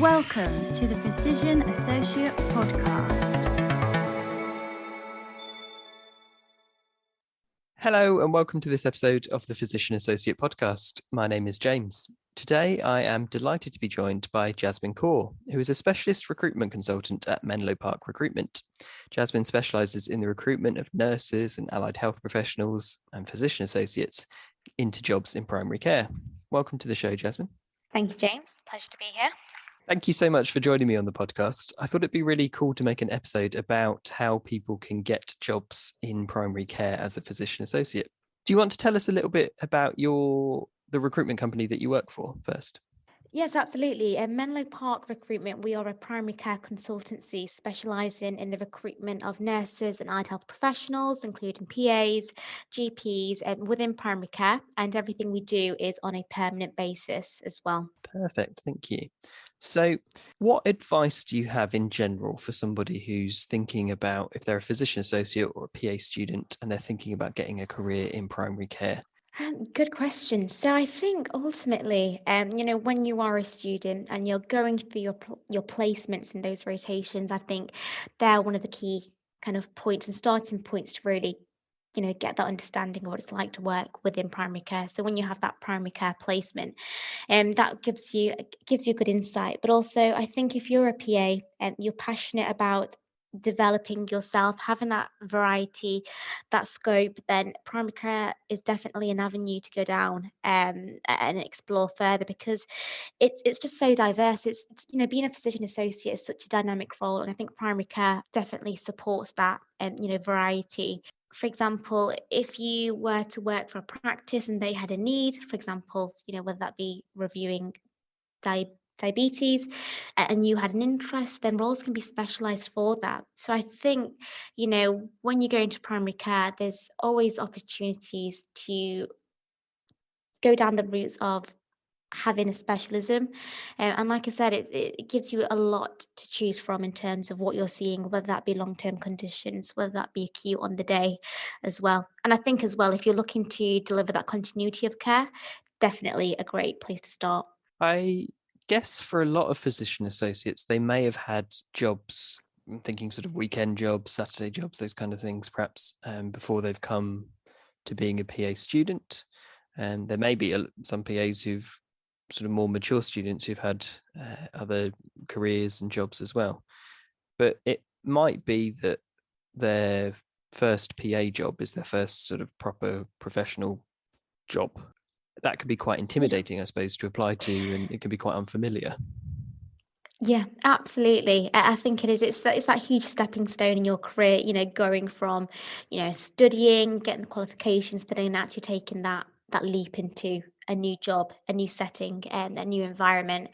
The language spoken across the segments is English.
Welcome to the Physician Associate Podcast. Hello and welcome to this episode of the Physician Associate Podcast. My name is James. Today I am delighted to be joined by Jasmine Kaur, who is a Specialist Recruitment Consultant at Menlo Park Recruitment. Jasmine specialises in the recruitment of nurses and allied health professionals and physician associates into jobs in primary care. Welcome to the show, Jasmine. Thank you, James. Pleasure to be here. Thank you so much for joining me on the podcast. I thought it'd be really cool to make an episode about how people can get jobs in primary care as a physician associate. Do you want to tell us a little bit about the recruitment company that you work for first? Yes, absolutely. At Menlo Park Recruitment, we are a primary care consultancy specialising in the recruitment of nurses and allied health professionals, including PAs, GPs, within primary care. And everything we do is on a permanent basis as well. Perfect. Thank you. So what advice do you have in general for somebody who's thinking about, if they're a physician associate or a PA student and they're thinking about getting a career in primary care? Good question. So I think ultimately, when you are a student and you're going through your placements in those rotations, I think they're one of the key kind of points and starting points to really, get that understanding of what it's like to work within primary care. So when you have that primary care placement, that gives you good insight. But also, I think if you're a PA and you're passionate about developing yourself, having that variety, that scope, then primary care is definitely an avenue to go down and explore further, because it's just so diverse. It's being a physician associate is such a dynamic role, and I think primary care definitely supports that variety. For example, if you were to work for a practice and they had a need, for example, whether that be reviewing diabetes, and you had an interest, then roles can be specialized for that. So I think, when you go into primary care, there's always opportunities to go down the routes of having a specialism. And like I said, it gives you a lot to choose from in terms of what you're seeing, whether that be long-term conditions, whether that be acute on the day as well. And I think as well, if you're looking to deliver that continuity of care, definitely a great place to start. I guess for a lot of physician associates, they may have had jobs, I'm thinking sort of weekend jobs, Saturday jobs, those kind of things, perhaps before they've come to being a PA student. And there may be some PAs who've sort of more mature students who've had other careers and jobs as well. But it might be that their first PA job is their first sort of proper professional job. That could be quite intimidating, I suppose, to apply to, and it can be quite unfamiliar. Yeah, absolutely. I think it is. It's that huge stepping stone in your career, going from, studying, getting the qualifications, to then actually taking that leap into a new job, a new setting, and a new environment,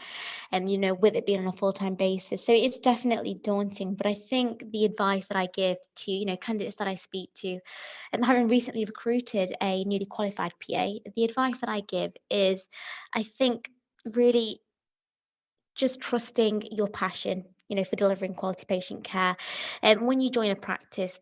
and with it being on a full-time basis. So it's definitely daunting. But I think the advice that I give to, candidates that I speak to, and having recently recruited a newly qualified PA, the advice that I give is, I think, really just trusting your passion, for delivering quality patient care. And when you join a practice,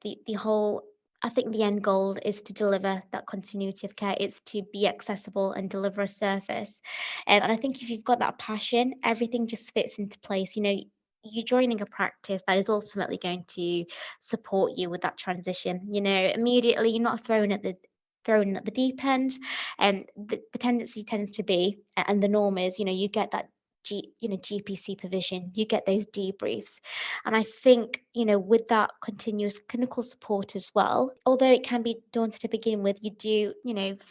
I think the end goal is to deliver that continuity of care. It's to be accessible and deliver a service. And I think if you've got that passion, everything just fits into place. You're joining a practice that is ultimately going to support you with that transition. Immediately you're not thrown at the deep end, and the tendency tends to be, and the norm is, you get that GP supervision, you get those debriefs. And I think, with that continuous clinical support as well, although it can be daunting to begin with, you do,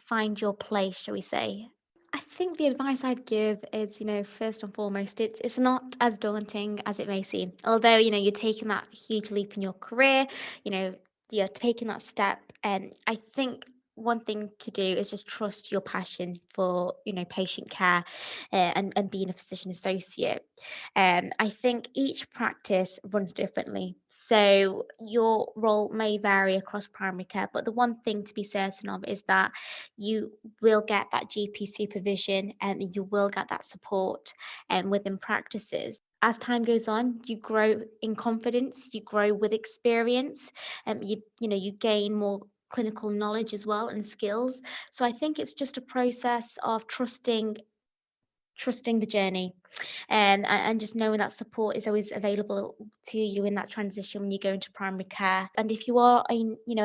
find your place, shall we say. I think the advice I'd give is, first and foremost, it's not as daunting as it may seem. Although, you're taking that huge leap in your career, you're taking that step. And I think one thing to do is just trust your passion for, patient care, and being a physician associate. I think each practice runs differently. So your role may vary across primary care, but the one thing to be certain of is that you will get that GP supervision and you will get that support within practices. As time goes on, you grow in confidence, you grow with experience, and you gain more clinical knowledge as well and skills. So I think it's just a process of trusting trusting the journey, and just knowing that support is always available to you in that transition when you go into primary care. And if you are a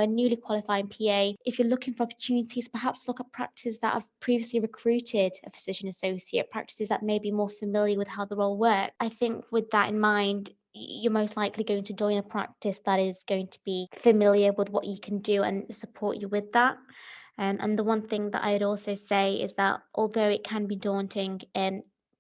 newly qualified PA, if you're looking for opportunities, perhaps look at practices that have previously recruited a physician associate, practices that may be more familiar with how the role works. I think with that in mind, you're most likely going to join a practice that is going to be familiar with what you can do and support you with that. And the one thing that I'd also say is that although it can be daunting,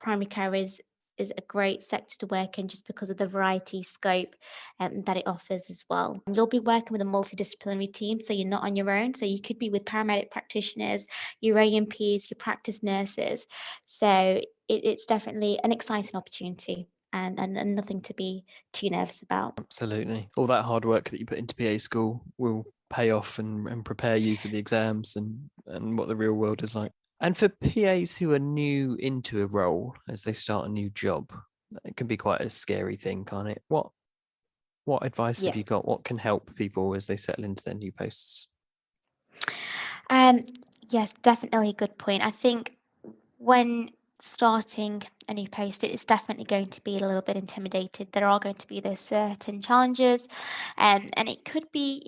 primary care is a great sector to work in just because of the variety, scope that it offers as well. You'll be working with a multidisciplinary team, so you're not on your own. So you could be with paramedic practitioners, your AMPs, your practice nurses. So it's definitely an exciting opportunity. And nothing to be too nervous about. Absolutely. All that hard work that you put into PA school will pay off and prepare you for the exams and what the real world is like. And for PAs who are new into a role as they start a new job, it can be quite a scary thing, can't it? What advice have you got? What can help people as they settle into their new posts? Yes, definitely a good point. I think when starting a new post, it's definitely going to be a little bit intimidated. There are going to be those certain challenges, and it could be,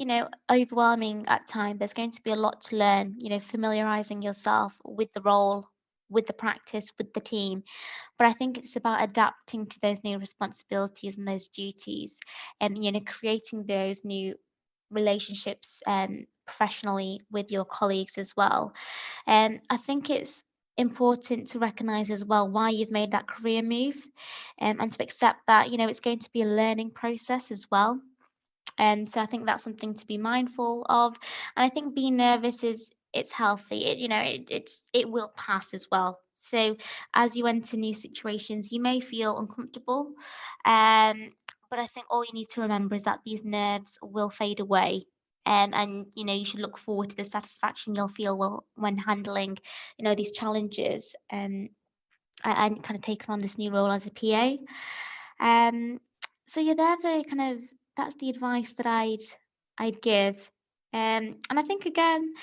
overwhelming at times. There's going to be a lot to learn, familiarizing yourself with the role, with the practice, with the team. But I think it's about adapting to those new responsibilities and those duties, and creating those new relationships professionally with your colleagues as well. And I think it's important to recognize as well why you've made that career move, and to accept that it's going to be a learning process as well. And so I think that's something to be mindful of. And I think being nervous it's healthy. It will pass as well. So as you enter new situations, you may feel uncomfortable, but I think all you need to remember is that these nerves will fade away. And you should look forward to the satisfaction you'll feel when handling these challenges, and kind of taking on this new role as a PA. So yeah, that's the advice that I'd give. And I think again,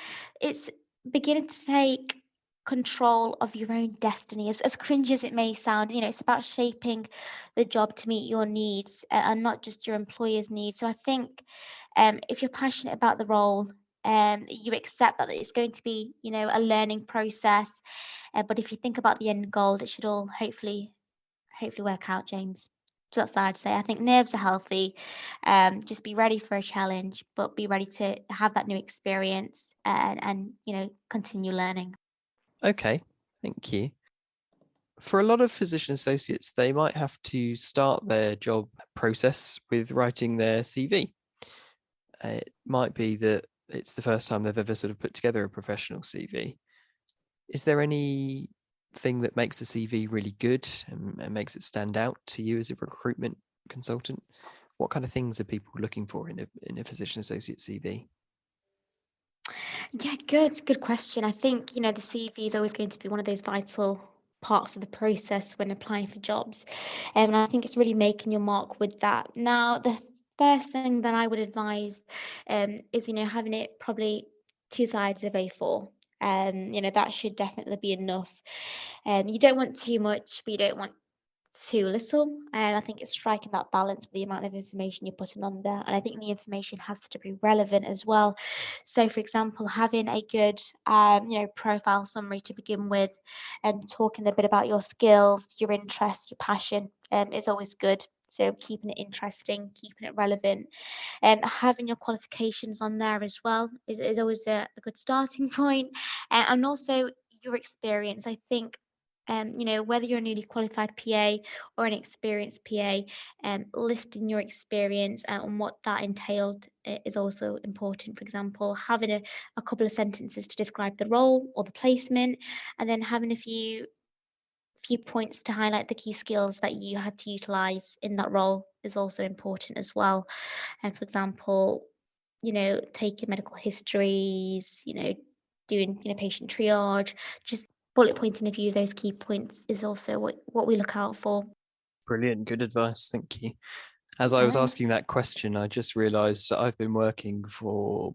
it's beginning to take control of your own destiny. As cringe as it may sound, it's about shaping the job to meet your needs, and not just your employer's needs. So I think, if you're passionate about the role, you accept that it's going to be, a learning process. But if you think about the end goal, it should all hopefully work out, James. So that's what I'd say. I think nerves are healthy. Just be ready for a challenge, but be ready to have that new experience, and continue learning. Okay, thank you. For a lot of physician associates, they might have to start their job process with writing their CV. It might be that it's the first time they've ever sort of put together a professional CV. Is there anything that makes a CV really good and makes it stand out to you as a recruitment consultant? What kind of things are people looking for in a physician associate CV? Yeah, good question. I think, the CV is always going to be one of those vital parts of the process when applying for jobs. And I think it's really making your mark with that. Now, the first thing that I would advise, is, having it probably 2 sides of A4. That should definitely be enough. You don't want too much, but you don't want too little. And I think it's striking that balance with the amount of information you're putting on there. And I think the information has to be relevant as well. So, for example, having a good, profile summary to begin with, and talking a bit about your skills, your interests, your passion, is always good. So keeping it interesting, keeping it relevant, and having your qualifications on there as well is always a good starting point. And also your experience. I think, whether you're a newly qualified PA or an experienced PA, listing your experience, and what that entailed, is also important. For example, having a couple of sentences to describe the role or the placement, and then having a few points to highlight the key skills that you had to utilize in that role is also important as well. And for example, taking medical histories, doing, patient triage, just bullet pointing a few of those key points is also what we look out for. Brilliant, good advice, thank you. As I was asking that question, I just realised that I've been working for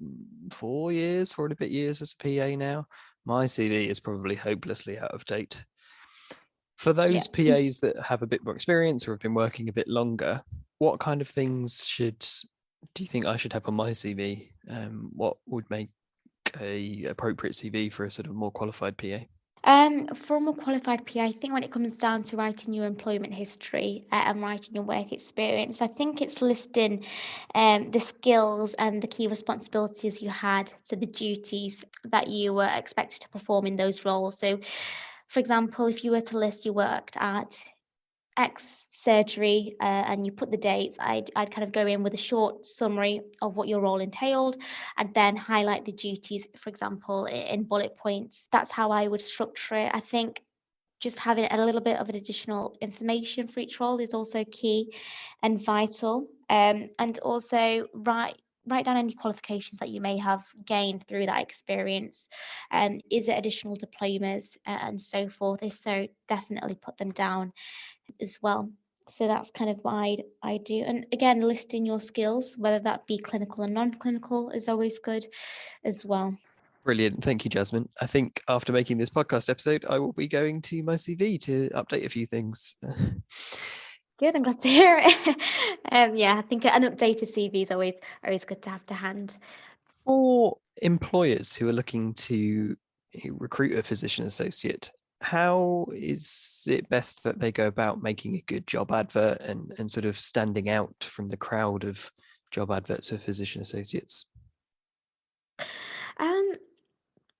4 years, 4 and a bit years as a PA now. My CV is probably hopelessly out of date. For those Yeah. PAs that have a bit more experience or have been working a bit longer, what kind of things do you think I should have on my CV? What would make a appropriate CV for a sort of more qualified PA? For a more qualified PA, I think when it comes down to writing your employment history and writing your work experience, I think it's listing the skills and the key responsibilities you had, so the duties that you were expected to perform in those roles. So, for example, if you were to list you worked at X surgery and you put the dates, I'd kind of go in with a short summary of what your role entailed and then highlight the duties, for example, in bullet points. That's how I would structure it. I think just having a little bit of an additional information for each role is also key and vital. And also write down any qualifications that you may have gained through that experience. Is it additional diplomas and so forth? If so, definitely put them down as well. So that's kind of what I do. And again, listing your skills, whether that be clinical and non-clinical, is always good as well. Brilliant. Thank you, Jasmine. I think after making this podcast episode, I will be going to my CV to update a few things. Good, I'm glad to hear it. Yeah, I think an updated CV is always good to have to hand. For employers who are looking to recruit a physician associate, how is it best that they go about making a good job advert and sort of standing out from the crowd of job adverts for physician associates? Um,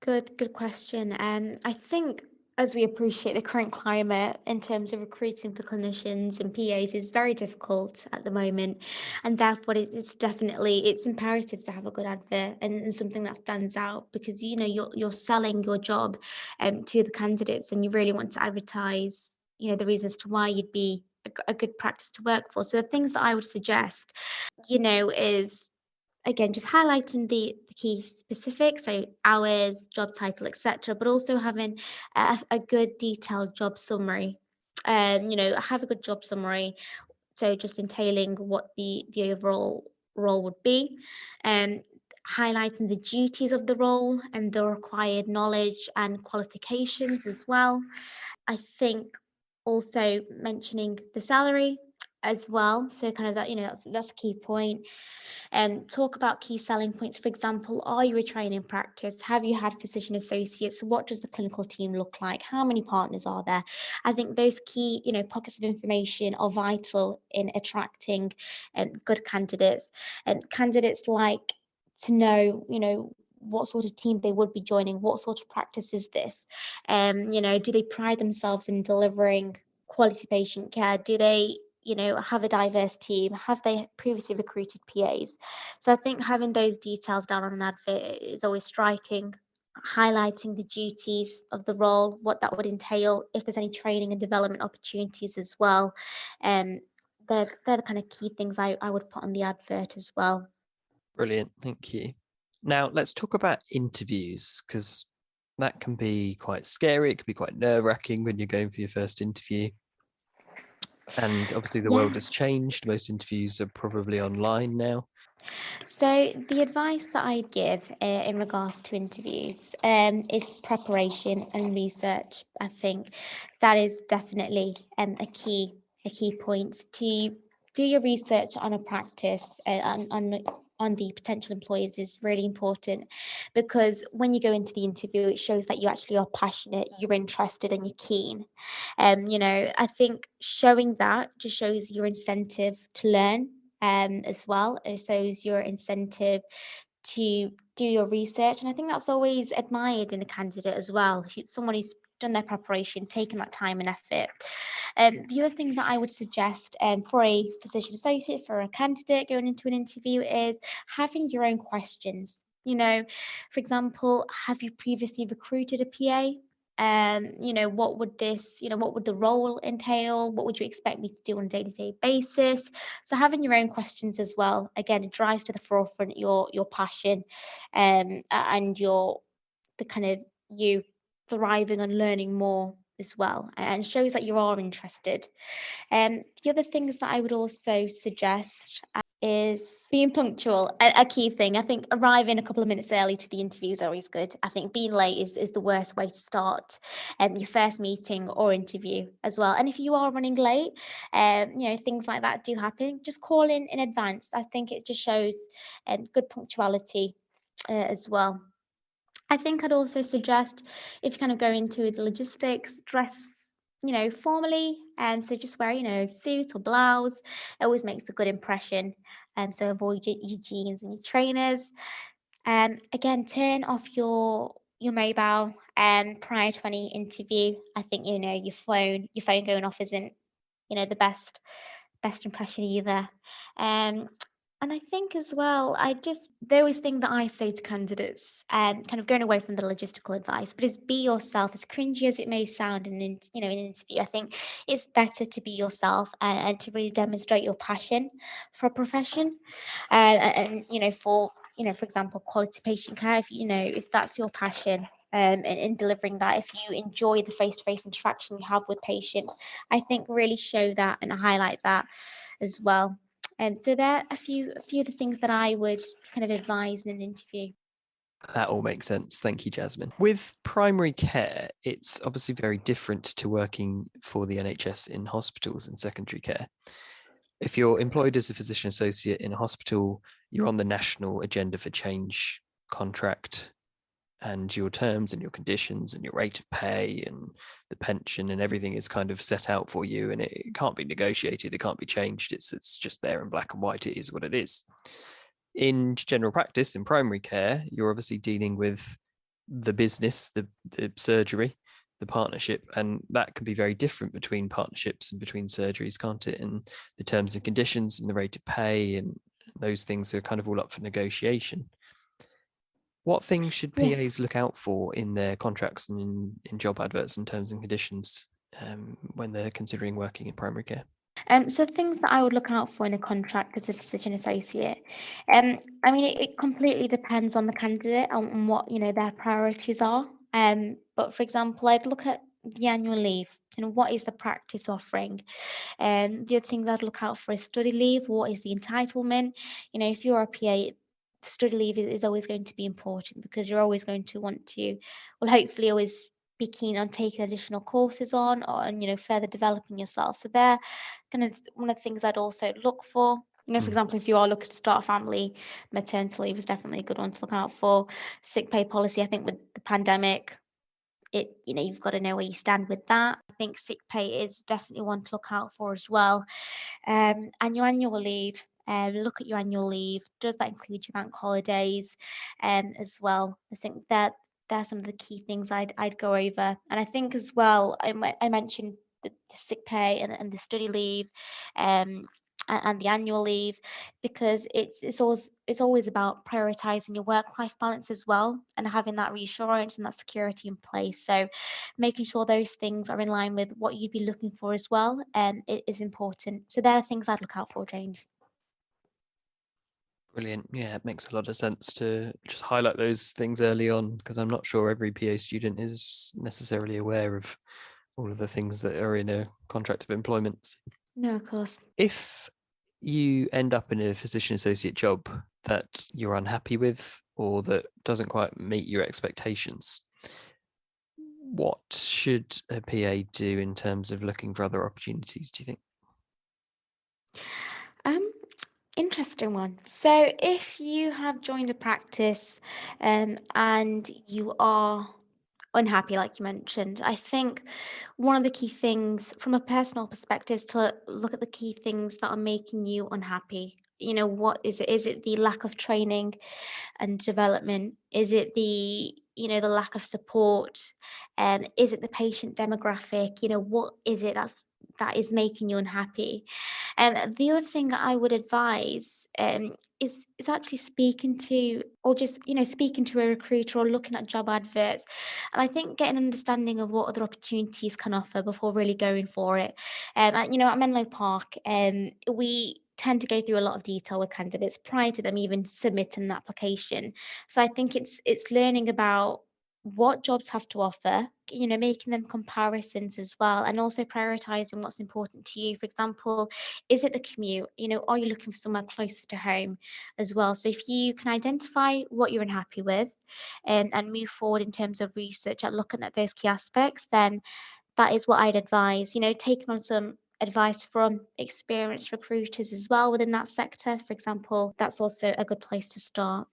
good question. I think as we appreciate the current climate in terms of recruiting for clinicians and PAs is very difficult at the moment, and therefore it's imperative to have a good advert and something that stands out because you're selling your job to the candidates and you really want to advertise the reasons to why you'd be a good practice to work for. So the things that I would suggest is again just highlighting the key specifics, so hours, job title, etc., but also having a good detailed job summary. Have a good job summary, so just entailing what the overall role would be, and highlighting the duties of the role and the required knowledge and qualifications as well. I think also mentioning the salary as well, so kind of that's a key point. And talk about key selling points. For example, are you a training practice? Have you had physician associates? What does the clinical team look like? How many partners are there? I think those key, pockets of information are vital in attracting good candidates. And candidates like to know, what sort of team they would be joining, what sort of practice is this? Do they pride themselves in delivering quality patient care? Do they have a diverse team? Have they previously recruited PAs? So I think having those details down on an advert is always striking, highlighting the duties of the role, what that would entail, if there's any training and development opportunities as well. They're the kind of key things I would put on the advert as well. Brilliant. Thank you. Now, let's talk about interviews because that can be quite scary. It can be quite nerve-wracking when you're going for your first interview. And obviously, the world has changed. Most interviews are probably online now. So the advice that I'd give in regards to interviews is preparation and research. I think that is definitely a key point to do your research on a practice on the potential employers is really important, because when you go into the interview, it shows that you actually are passionate, you're interested, and you're keen. I think showing that just shows your incentive to learn as well. It shows your incentive to do your research. And I think that's always admired in a candidate as well, someone who's done their preparation, taken that time and effort. The other thing that I would suggest for a physician associate, for a candidate going into an interview, is having your own questions. For example, have you previously recruited a PA? What would the role entail? What would you expect me to do on a day-to-day basis? So having your own questions as well, again, it drives to the forefront your passion and the kind of you thriving on learning more as well, and shows that you are interested. The other things that I would also suggest is being punctual, a key thing. I think arriving a couple of minutes early to the interview is always good. I think being late is the worst way to start your first meeting or interview as well. And if you are running late, things like that do happen. Just call in advance. I think it just shows good punctuality as well. I think I'd also suggest, if you kind of go into the logistics, dress formally, and so just wear suit or blouse. It always makes a good impression, and so avoid your jeans and your trainers. Again, turn off your mobile prior to any interview. I think your phone going off isn't the best impression either. And I think as well, the always thing that I say to candidates, kind of going away from the logistical advice, but is be yourself. As cringy as it may sound in an interview, I think it's better to be yourself and to really demonstrate your passion for a profession, and for example, quality patient care. If that's your passion, in delivering that, if you enjoy the face-to-face interaction you have with patients, I think really show that and highlight that as well. So there are a few of the things that I would kind of advise in an interview. That all makes sense. Thank you, Jasmine. With primary care, it's obviously very different to working for the NHS in hospitals and secondary care. If you're employed as a physician associate in a hospital, you're on the national agenda for change contract, and your terms and your conditions and your rate of pay and the pension and everything is kind of set out for you, and it can't be negotiated, it can't be changed. It's just there in black and white. It is what it is. In general practice, in primary care, you're obviously dealing with the business, the surgery, the partnership, and that can be very different between partnerships and between surgeries, can't it? And the terms and conditions and the rate of pay and those things are kind of all up for negotiation. What things should PAs look out for in their contracts and in job adverts and terms and conditions when they're considering working in primary care? So things that I would look out for in a contract as a physician associate. It completely depends on the candidate and what their priorities are. But for example, I'd look at the annual leave. What is the practice offering? The other things I'd look out for is study leave. What is the entitlement? If you're a PA, study leave is always going to be important, because you're always going to want to, hopefully always be keen on taking additional courses on, or further developing yourself. So they're kind of one of the things I'd also look for. For example, if you are looking to start a family, maternity leave is definitely a good one to look out for. Sick pay policy, I think with the pandemic, you've got to know where you stand with that. I think sick pay is definitely one to look out for as well. And your annual leave. Look at your annual leave. Does that include your bank holidays as well? I think that are some of the key things I'd go over. And I think as well, I mentioned the sick pay and the study leave and the annual leave, because it's always about prioritizing your work-life balance as well, and having that reassurance and that security in place. So making sure those things are in line with what you'd be looking for as well, it is important. So there are things I'd look out for, James. Brilliant. Yeah, it makes a lot of sense to just highlight those things early on, because I'm not sure every PA student is necessarily aware of all of the things that are in a contract of employment. No, of course. If you end up in a physician associate job that you're unhappy with or that doesn't quite meet your expectations, what should a PA do in terms of looking for other opportunities, do you think? Interesting one. So if you have joined a practice and you are unhappy, like you mentioned, I think one of the key things from a personal perspective is to look at the key things that are making you unhappy. What is it? Is it the lack of training and development? Is it the the lack of support? Is it the patient demographic? What is it that is making you unhappy? The other thing I would advise is actually speaking to, or just speaking to a recruiter or looking at job adverts, and I think getting an understanding of what other opportunities can offer before really going for it. At Menlo Park, we tend to go through a lot of detail with candidates prior to them even submitting an application. So I think it's learning about what jobs have to offer, making them comparisons as well, and also prioritizing what's important to you. For example, is it the commute? Are you looking for somewhere closer to home as well? So if you can identify what you're unhappy with, and move forward in terms of research at looking at those key aspects, then that is what I'd advise. Taking on some advice from experienced recruiters as well within that sector, for example, that's also a good place to start.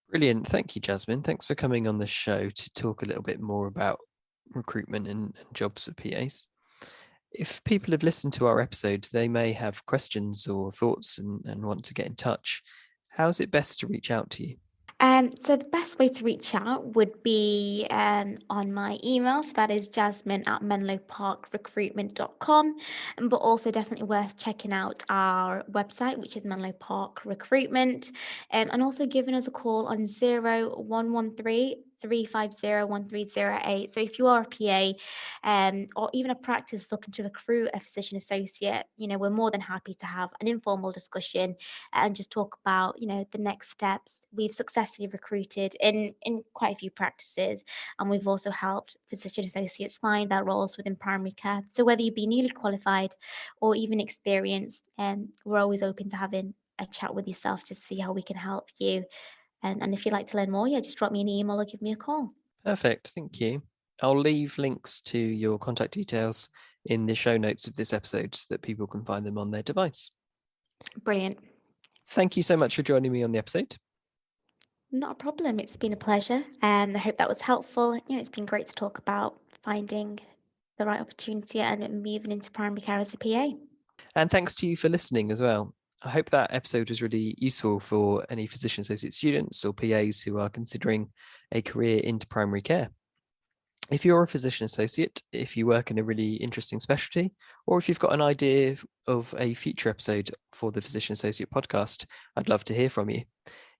Brilliant. Thank you, Jasmine. Thanks for coming on the show to talk a little bit more about recruitment and jobs for PAs. If people have listened to our episode, they may have questions or thoughts and want to get in touch. How's it best to reach out to you? So the best way to reach out would be on my email. So that is jasmine@menloparkrecruitment.com. But also definitely worth checking out our website, which is Menlo Park Recruitment. And also giving us a call on 0113 350 1308. So if you are a PA or even a practice looking to recruit a physician associate, we're more than happy to have an informal discussion and just talk about, the next steps. We've successfully recruited in quite a few practices, and we've also helped physician associates find their roles within primary care. So whether you be newly qualified or even experienced, we're always open to having a chat with yourself to see how we can help you. And if you'd like to learn more, just drop me an email or give me a call. Perfect. Thank you. I'll leave links to your contact details in the show notes of this episode so that people can find them on their device. Brilliant. Thank you so much for joining me on the episode. Not a problem. It's been a pleasure. And I hope that was helpful. It's been great to talk about finding the right opportunity and moving into primary care as a PA. And thanks to you for listening as well. I hope that episode was really useful for any physician associate students or PAs who are considering a career into primary care. If you're a physician associate, if you work in a really interesting specialty, or if you've got an idea of a future episode for the Physician Associate podcast, I'd love to hear from you.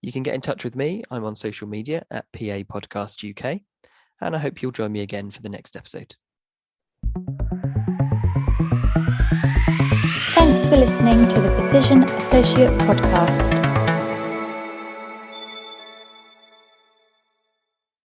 You can get in touch with me. I'm on social media at PA Podcast UK, and I hope you'll join me again for the next episode. Thanks for listening to the Physician Associate podcast.